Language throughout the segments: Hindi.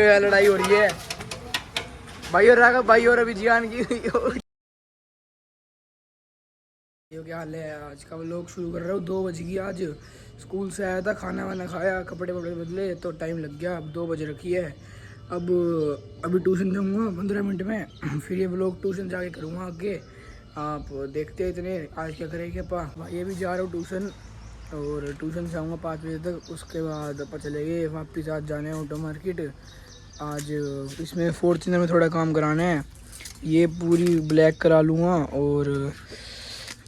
लड़ाई हो रही है भाई और राघव भाई और अभी जियान की। क्या हाल है? आज का व्लॉग शुरू कर रहा हूँ। 2 बज गई। आज स्कूल से आया था, खाना वाना खाया, कपड़े वपड़े बदले तो टाइम लग गया। अब 2 बज रखी है। अब अभी ट्यूशन जाऊँगा 15 मिनट में। फिर ये व्लॉग ट्यूशन जाके करूँगा आगे। आप देखते हैं इतने आज क्या करेंगे भाई। ये भी जा रहा हूँ ट्यूशन और ट्यूशन से आऊँगा 5 बजे तक। उसके बाद अपन चले गए वापस। आज जाने हैं ऑटो मार्केट। आज इसमें फॉर्च्यूनर में थोड़ा काम कराना है। ये पूरी ब्लैक करा लूँगा और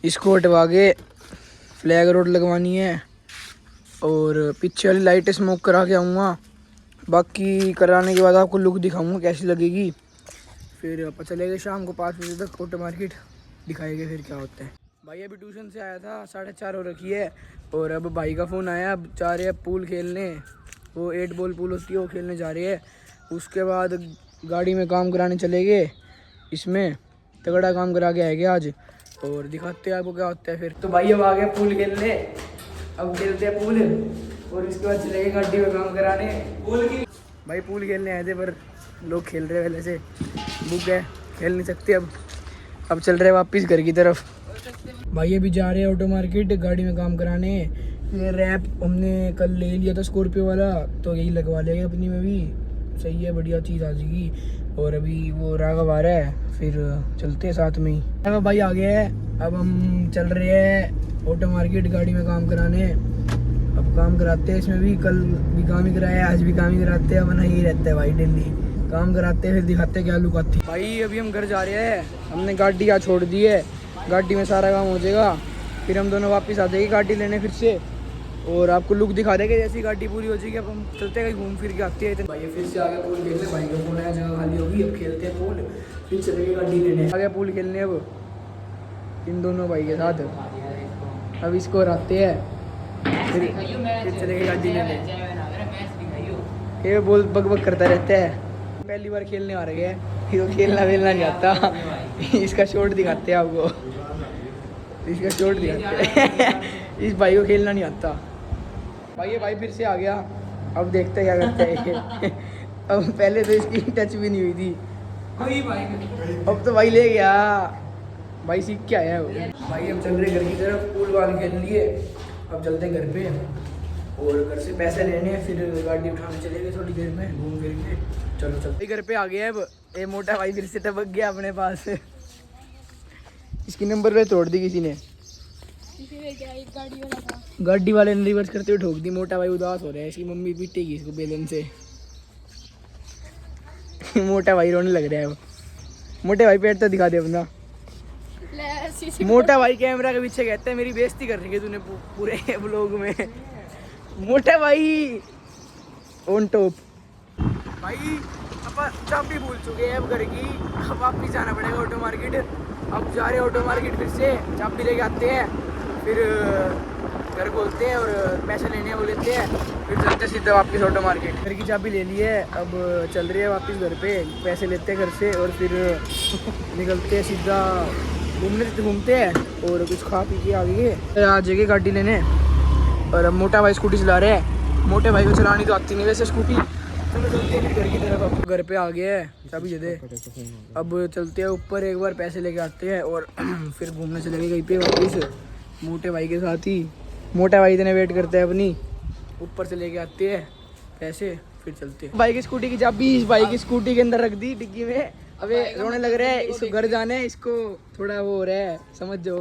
इसको हटवा के फ्लैग रोड लगवानी है और पीछे वाली लाइट स्मोक करा के आऊँगा। बाकी कराने के बाद आपको लुक दिखाऊंगा कैसी लगेगी। फिर अपन चलेंगे शाम को 5 बजे तक ऑटो मार्केट, दिखाएंगे फिर क्या होता है। भाई अभी ट्यूशन से आया था, 4:30 हो रखी है और अब भाई का फ़ोन आया। अब जा रहे हैं पूल खेलने। वो 8 बॉल पूल होती है, वो खेलने जा रहे हैं। उसके बाद गाड़ी में काम कराने चले गए। इसमें तगड़ा काम करा के आएंगे आज और दिखाते हैं आपको क्या होता है फिर। तो भाई अब आ गए पूल खेलने। अब खेलते हैं पूल और इसके बाद चलेंगे गाड़ी में काम कराने। पूल की भाई पूल खेलने आए थे पर लोग खेल रहे पहले से, बुक है, खेल नहीं सकते। अब चल रहे वापस घर की तरफ। भाई अभी जा रहे हैं ऑटो मार्केट गाड़ी में काम कराने। ये रैप हमने कल ले लिया था स्कॉर्पियो वाला, तो यही लगवा लेंगे अपनी में भी। सही है, बढ़िया चीज़ आ जाएगी। और अभी वो राघव आ रहा है, फिर चलते हैं साथ में ही। राघव भाई आ गया है। अब हम चल रहे हैं ऑटो मार्केट गाड़ी में काम कराने। अब काम कराते हैं इसमें भी। कल भी काम ही कराया, आज भी काम ही कराते हैं। वरना यही रहता है भाई, डेली काम कराते हैं फिर दिखाते हैं क्या लुक आती है। भाई अभी हम घर जा रहे हैं। हमने गाड़ी यहाँ छोड़ दी है, गाड़ी में सारा काम हो जाएगा। फिर हम दोनों वापस आ जाएगी गाड़ी लेने फिर से और आपको लुक दिखा देंगे जैसी गाड़ी पूरी हो जाएगी। अब हम चलते हैं कहीं घूम फिर के आते हैं। भाई फिर से आगे पूल खेलने। भाई का फोन आया, जगह खाली होगी, अब खेलते हैं पूल। फिर चलेंगे गाड़ी लेने, आगे पूल खेलने अब इन दोनों भाई के साथ। अब इसको हराते हैं फिर चलेंगे गाड़ी लेने। ये बोल बक बक करता रहता है। पहली बार खेलने आ रहे हैं, इसको खेलना वेलना नहीं आता। इसका शॉट दिखाते हैं आपको, इसका शॉट दिखाते हैं। इस भाई को खेलना नहीं आता। भाई ये भाई फिर से आ गया। अब देखते हैं क्या करते हैं। अब पहले तो इसकी टच भी नहीं हुई थी, अब तो भाई ले गया। भाई सीख के आया है भाई। हम चल रहे घर की तरफ, पूल वाल खेल लिए। अब चलते हैं घर पे और घर से पैसे लेने हैं, फिर गाड़ी उठाने चलेंगे थोड़ी देर में घूम फिर के। चलो चलते घर पे आ गया। अब ये मोटा भाई फिर से टपक गया अपने पास। इसकी नंबर पे तोड़ दी किसी ने क्या, एक गाड़ी वाले ने रिवर्स करते हुए ठोक दी। मोटा भाई उदास हो रहा है, इसकी मम्मी पीटेगी इसको बेलन से। मोटा भाई रोने लग रहा है। मोटे भाई पेट तो दिखा दे अपना। मोटा भाई कैमरा के पीछे कहता है मेरी बेइज्जती कर रही है तूने पूरे व्लॉग में। मोटा भाई ऑन टॉप। भाई अपन चाबी भूल चुके हैं अब घर की। अब वापिस जाना पड़ेगा ऑटो मार्केट। अब जा रहे हैं ऑटो मार्केट फिर से, चाबी लेके आते हैं, फिर घर खोलते हैं और पैसे लेने वो लेते हैं, फिर चलते सीधा वापस ऑटो मार्केट। घर की चाबी ले ली है, अब चल रही है वापस घर पे। पैसे लेते हैं घर से और फिर निकलते हैं सीधा घूमते हैं और कुछ खा पी के आ जाएगी गाड़ी लेने। और अब मोटा भाई स्कूटी चला रहे हैं। मोटे भाई को चलानी तो आती नहीं वैसे स्कूटी। चलो चलते हैं घर की तरफ। अब घर पे आ गए हैं, चाबी दे दे। अब चलते हैं ऊपर, एक बार पैसे लेके आते हैं और फिर घूमने चलेंगे कहीं पे वापस मोटे भाई के साथ ही। मोटा भाई इतने वेट करते हैं अपनी, ऊपर से लेके आते हैं पैसे, फिर चलते हैं। भाई की स्कूटी की चाबी इस भाई की स्कूटी के अंदर रख दी डिग्गी में। अबे रोने लग रहा है, इसको घर जाना है, इसको थोड़ा वो हो रहा है, समझ जाओ।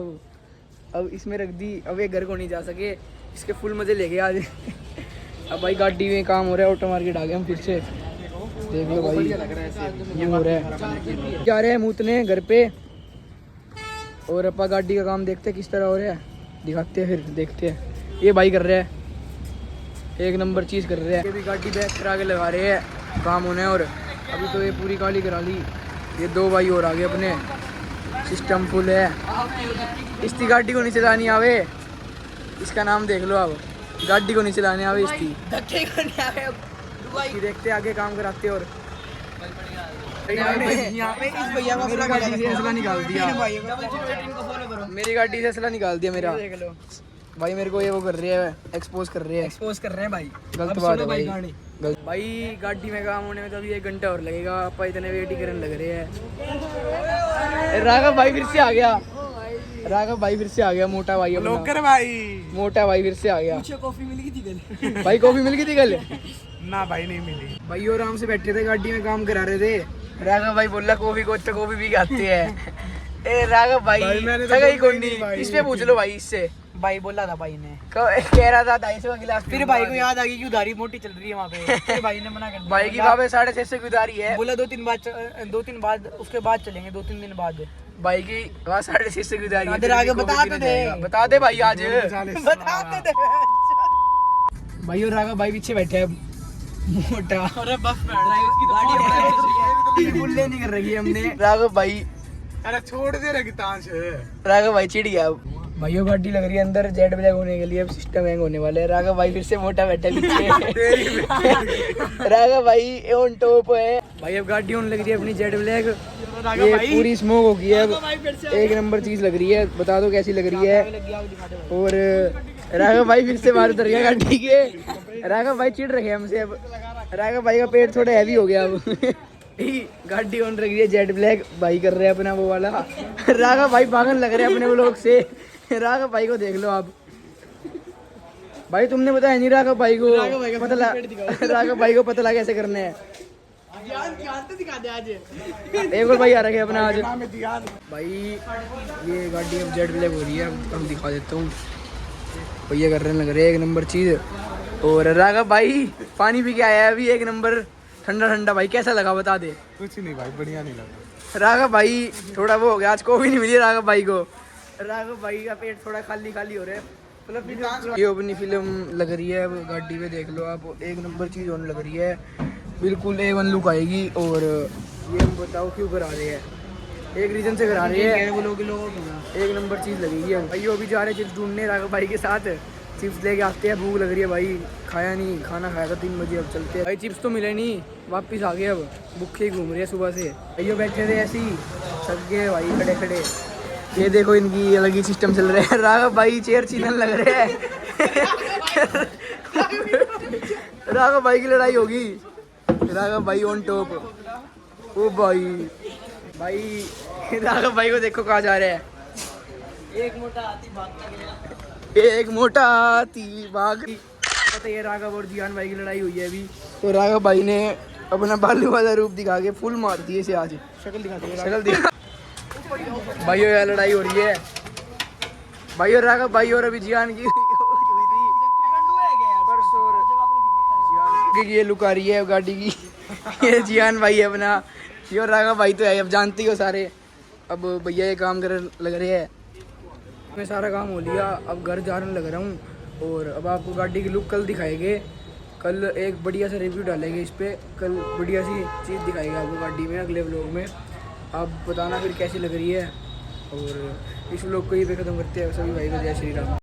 अब इसमें रख दी, अब ये घर को नहीं जा सके, इसके फुल मजे ले गए आज। अब भाई गाड़ी में काम हो रहा है, ऑटो मार्केट आ गए हम फिर से। देख लो भाई ये हो रहा है, जा रहे हैं मूतने घर पे और अपा गाड़ी का काम देखते हैं किस तरह हो रहा है, दिखाते हैं फिर देखते हैं। ये भाई कर रहे हैं, एक नंबर चीज़ कर रहे हैं। ये भी गाड़ी बैक करा के लगा रहे हैं, काम होने। और अभी तो ये पूरी काली करा ली। ये 2 भाई और आगे अपने, सिस्टम फुल है। इसकी गाड़ी को नहीं चलानी आवे, इसका नाम देख लो। अब गाड़ी को नहीं चलाने आवे, इसकी धक्के को नहीं आवे। देखते आगे काम कराते। और यहाँ पे इस भैया को मेरी गाड़ी से असला निकाल दिया, मेरी गाड़ी से असला निकाल दिया मेरा। देख लो भाई, मेरे को ये वो कर रहे हैं, एक्सपोज कर रहे हैं भाई। गलत बात है भाई। भाई गाड़ी में काम होने में तो अभी 1 घंटा और लगेगा, आप इतने वेट ही करने लग रहे हैं। राघव भाई फिर से आ गया, राघव भाई फिर से आ गया, मोटा भाई अपना। भाई मोटा भाई फिर से आ गया। कॉफी मिल गई थी कल? भाई कॉफी मिल गई थी कल? ना भाई नहीं मिली। भाई और आराम से बैठे थे, गाड़ी में काम करा रहे थे। राघव भाई बोला कॉफी को तो कॉफी भी खाते हैं। ए राघव भाई मैंने तो सगाई कौन नहीं नहीं, भाई। इस पे पूछ लो भाई इससे। भाई बोला था भाई ने, कह रहा था 250 का गिलास। फिर भाई को याद आ गई कि उधारी मोटी चल रही है वहाँ पे। फिर भाई ने मना कर दिया। भाई की वहाँ पे 650 की उधारी है। बोला 2-3 बाद उसके बाद चलेंगे, 2-3 दिन बाद। भाई की वहाँ 650 की उधारी है। इधर आगे बता तो दे। बता दे भाई आज। बताते थे भाई और राघव भाई पीछे बैठे हैं, मोटा। अरे बस गाड़ी बुल्ले नहीं कर रही है हमने। राघव भाई, अरे छोड़ दे रखतांश। राघव भाई चिढ़ गया। भाइयों गाड़ी लग रही है अंदर जेट ब्लैक होने के लिए, अब सिस्टम हैंग होने वाले है। राघव भाई फिर से मोटा बैठा है पीछे। राघव भाई ऑन टॉप है। भाई अब गाड़ी होने लग रही है अपनी जेट ब्लैक, ये पूरी स्मोक हो गई है अब। 1 नंबर चीज लग रही है, बता दो कैसी लग रही है। और राघव भाई फिर से बाहर उतर गया गाड़ी के। राघव भाई चिढ़ रखे हमसे अब। राघव भाई का पेट थोड़ा हैवी हो गया अब। गाड़ी ऑन रख रही है जेट ब्लैक, भाई कर रहे हैं अपना वो वाला। राघव भाई भागन लग रहे हैं अपने व्लॉग से। राघव भाई को देख लो आप। भाई तुमने बताया नहीं राघव भाई को पतला, राघव भाई को पतला कैसे करना है। एक और भाई आ रखे अपना आज। भाई ये गाड़ी अब जेट ब्लैक हो रही है, हम दिखा देता हूँ। भैया कर रहे हैं, लग रहे हैं 1 नंबर चीज। और राघव भाई पानी पी के आया है अभी, 1 नंबर ठंडा ठंडा। भाई कैसा लगा बता दे। कुछ नहीं भाई, बढ़िया नहीं लगा। राघव भाई थोड़ा वो हो गया, आज कॉफी नहीं मिली राघव भाई को। राघव भाई का पेट थोड़ा खाली खाली हो रहा है। मतलब ये अपनी फिल्म लग रही है, अब गाड़ी में देख लो आप, 1 नंबर चीज़ होने लग रही है, बिल्कुल A1 लुक आएगी। और ये हम बताओ क्यों करा रहे हैं, एक रीजन से करा रहे हैं, 1 नंबर चीज़ लगेगी। अब भाई अभी जा रहे हैं चिप्स ढूंढने राघव भाई के साथ, चिप्स लेके आते हैं। भूख लग रही है भाई, खाया नहीं, खाना खाया था 3 बजे, अब चलते हैं। भाई चिप्स तो मिले नहीं, वापस आ गए, अब भूखे ही घूम रही है सुबह से। भैया बैठे थे ऐसे ही थक गए भाई खड़े खड़े। ये देखो इनकी अलग ही सिस्टम चल रहा है। राघव भाई चेयर छीनने लग रहे हैं। राघव भाई की लड़ाई होगी। राघव भाई ऑन टॉप। ओ भाई, भाई राघव भाई को देखो कहाँ जा रहे हैं। एक मोटा हाथी भागता गया। एक मोटा हाथी भाग। पता है राघव और जियान भाई की लड़ाई हुई है अभी, तो राघव भाई ने अपना बालू वाला रूप दिखा के फुल मार दिए इसे। आज शक्ल दिखा दे, शक्ल दिखा। भाइयों यार लड़ाई हो रही है, भाइयों राघव भाई और अभी जियान की हुई थी परसों। ये लुक आ रही है गाड़ी की। ये जियान भाई है अपना, ये राघव भाई तो है, अब जानती हो सारे। अब भैया ये काम कर लग रहे हैं, मैं सारा काम हो लिया, अब घर जाने लग रहा हूँ। और अब आपको गाड़ी की लुक कल दिखाएंगे, कल एक बढ़िया सा रिव्यू डालेंगे इस पर, कल बढ़िया सी चीज़ दिखाएंगे आपको गाड़ी में अगले व्लॉग में। आप बताना फिर कैसी लग रही है। और इस व्लॉग को यहीं पे ख़त्म करते हैं। सभी भाई को जय श्री राम।